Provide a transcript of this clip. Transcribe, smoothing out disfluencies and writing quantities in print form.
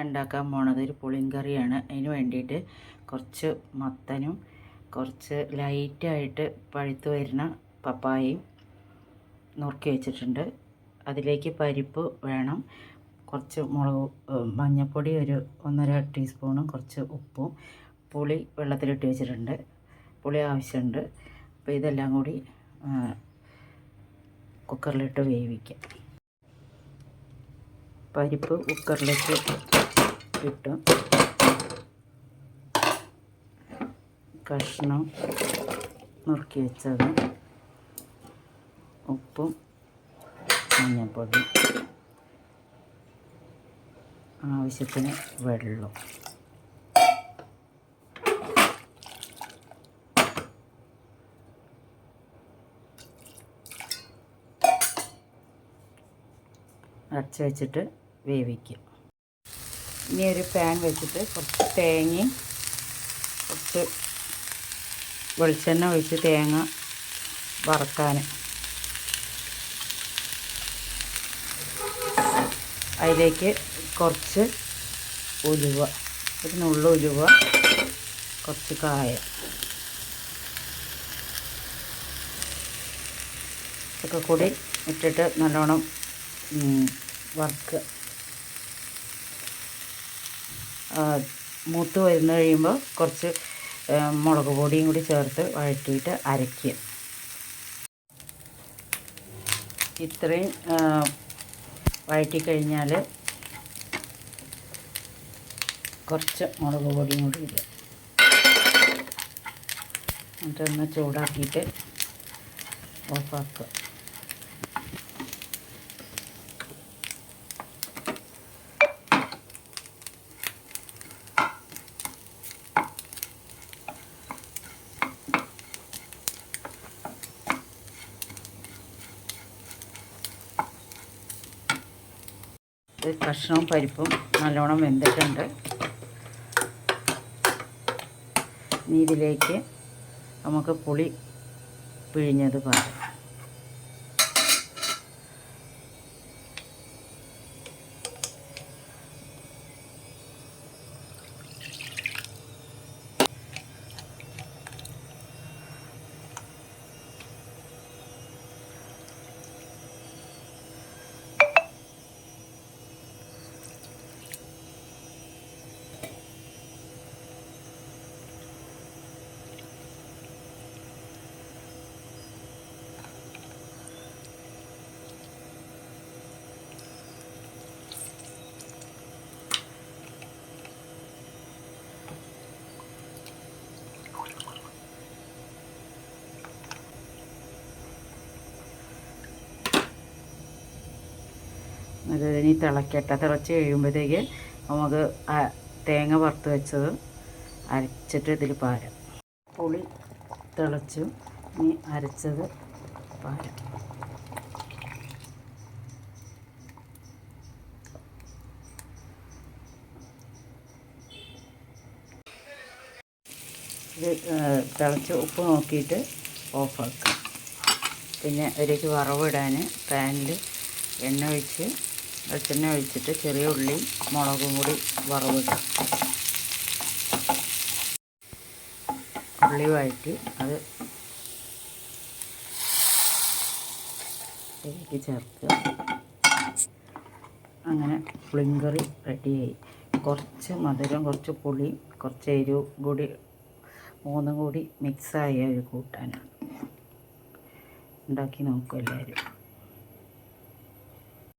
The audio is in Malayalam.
ഉണ്ടാക്കാൻ പോണത് ഒരു പുളിങ്കറിയാണ്. അതിന് വേണ്ടിയിട്ട് കുറച്ച് മത്തനും കുറച്ച് ലൈറ്റായിട്ട് പഴുത്ത് വരുന്ന പപ്പായയും നുറുക്കി വെച്ചിട്ടുണ്ട്. അതിലേക്ക് പരിപ്പ് വേണം, കുറച്ച് മഞ്ഞൾപ്പൊടി ഒരു 1.5 ടീസ്പൂണും കുറച്ച് ഉപ്പും, പുളി വെള്ളത്തിലിട്ട് വെച്ചിട്ടുണ്ട്, പുളി ആവശ്യമുണ്ട്. അപ്പോൾ ഇതെല്ലാം കൂടി കുക്കറിലിട്ട് വേവിക്കാം. പരിപ്പ് കുക്കറിലേക്ക് ഇട്ട് കഷ്ണം നുറുക്കി വെച്ചത്, ഉപ്പും മഞ്ഞൾപ്പൊടി, ആവശ്യത്തിന് വെള്ളം, അടച്ച് വെച്ചിട്ട് വേവിക്കുക. ഇനി ഒരു പാൻ വെച്ചിട്ട് കുറച്ച് തേങ്ങയും കുറച്ച് വെളിച്ചെണ്ണ ഒഴിച്ച് തേങ്ങ വറുക്കാൻ, അതിലേക്ക് കുറച്ച് ഉലുവ, ഒരു നുള്ളു ഉലുവ, കുറച്ച് കായം, ഇതൊക്കെ കൂടി ഇട്ടിട്ട് നല്ലോണം വറുക്കുക. മൂത്ത് വരുന്ന കഴിയുമ്പോൾ കുറച്ച് മുളക് പൊടിയും കൂടി ചേർത്ത് വഴറ്റിയിട്ട് അരയ്ക്കുക. ഇത്രയും വഴറ്റിക്കഴിഞ്ഞാൽ കുറച്ച് മുളക് പൊടിയും കൂടി ഇടുക. എന്നിട്ടൊന്ന് ചൂടാക്കിയിട്ട് ഓഫാക്കുക. കഷ്ണവും പരിപ്പും നല്ലോണം വെന്തിട്ടുണ്ട്. ഇനി ഇതിലേക്ക് നമുക്ക് പുളി പിഴിഞ്ഞത് പാരാം. അത് ഇനി തിളക്കട്ടെ. തിളച്ച് കഴിയുമ്പോഴത്തേക്ക് നമുക്ക് തേങ്ങ വറുത്ത് വെച്ചത് അരച്ചിട്ട് ഇതിൽ പാരാം. പുളി തിളച്ചു, ഇനി അരച്ചത് പാരാം. ഇത് തിളച്ച് ഉപ്പ് നോക്കിയിട്ട് ഓഫാക്കുക. പിന്നെ അതിലേക്ക് വറവിടാൻ പാനിൽ എണ്ണ ഒഴിച്ച് വെളിച്ചെണ്ണ ഒഴിച്ചിട്ട് ചെറിയ ഉള്ളിയും മുളകും കൂടി വറവിടും. ഉള്ളി വഴറ്റി അത് ഇതിലേക്ക് ചേർക്കുക. അങ്ങനെ പുളിങ്കറി റെഡിയായി. കുറച്ച് മധുരം, കുറച്ച് പുളി, കുറച്ച് എരിവ് കൂടി, മൂന്നും കൂടി മിക്സായ ഒരു കൂട്ടാനാണ്. ഉണ്ടാക്കി നോക്കും എല്ലാവരും.